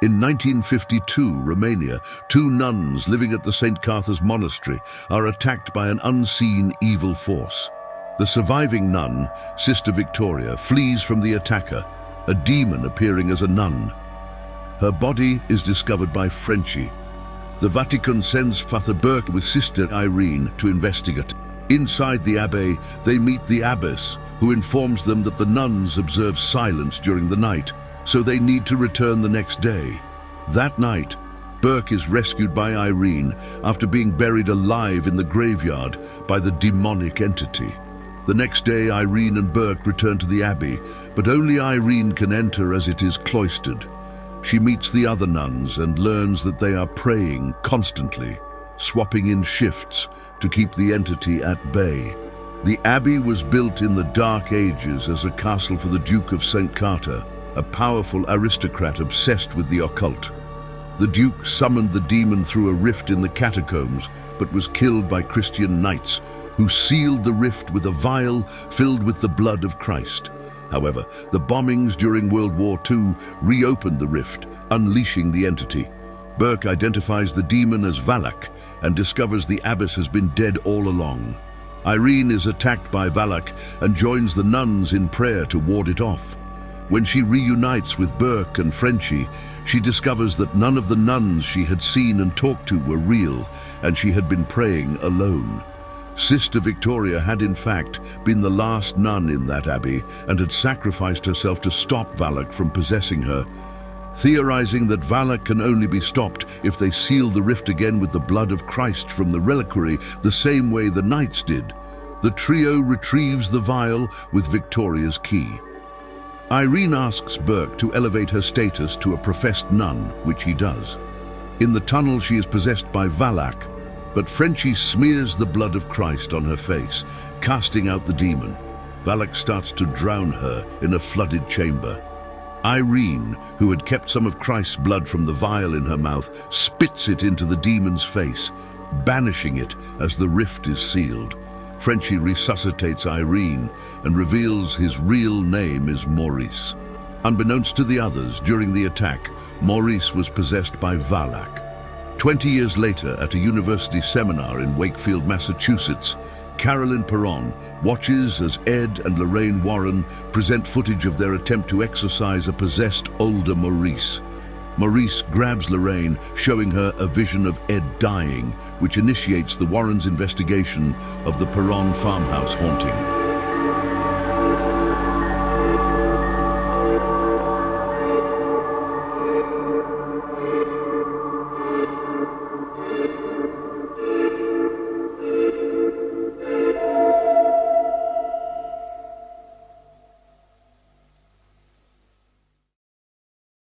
In 1952, Romania, two nuns living at the Saint Cartha's monastery are attacked by an unseen evil force. The surviving nun, Sister Victoria, flees from the attacker, a demon appearing as a nun. Her body is discovered by Frenchie. The Vatican sends Father Burke with Sister Irene to investigate. Inside the abbey, they meet the abbess, who informs them that the nuns observe silence during the night, so they need to return the next day. That night, Burke is rescued by Irene after being buried alive in the graveyard by the demonic entity. The next day, Irene and Burke return to the abbey, but only Irene can enter as it is cloistered. She meets the other nuns and learns that they are praying constantly, swapping in shifts to keep the entity at bay. The abbey was built in the Dark Ages as a castle for the Duke of Saint Cartha, a powerful aristocrat obsessed with the occult. The Duke summoned the demon through a rift in the catacombs, but was killed by Christian knights, who sealed the rift with a vial filled with the blood of Christ. However, the bombings during World War II reopened the rift, unleashing the entity. Burke identifies the demon as Valak and discovers the abbess has been dead all along. Irene is attacked by Valak and joins the nuns in prayer to ward it off. When she reunites with Burke and Frenchie, she discovers that none of the nuns she had seen and talked to were real, and she had been praying alone. Sister Victoria had in fact been the last nun in that abbey and had sacrificed herself to stop Valak from possessing her. Theorizing that Valak can only be stopped if they seal the rift again with the blood of Christ from the reliquary, the same way the knights did, the trio retrieves the vial with Victoria's key. Irene asks Burke to elevate her status to a professed nun, which he does. In the tunnel, she is possessed by Valak, but Frenchie smears the blood of Christ on her face, casting out the demon. Valak starts to drown her in a flooded chamber. Irene, who had kept some of Christ's blood from the vial in her mouth, spits it into the demon's face, banishing it as the rift is sealed. Frenchie resuscitates Irene and reveals his real name is Maurice. Unbeknownst to the others, during the attack, Maurice was possessed by Valak. 20 years later, at a university seminar in Wakefield, Massachusetts, Carolyn Perron watches as Ed and Lorraine Warren present footage of their attempt to exorcise a possessed older Maurice. Maurice grabs Lorraine, showing her a vision of Ed dying, which initiates the Warrens' investigation of the Perron farmhouse haunting.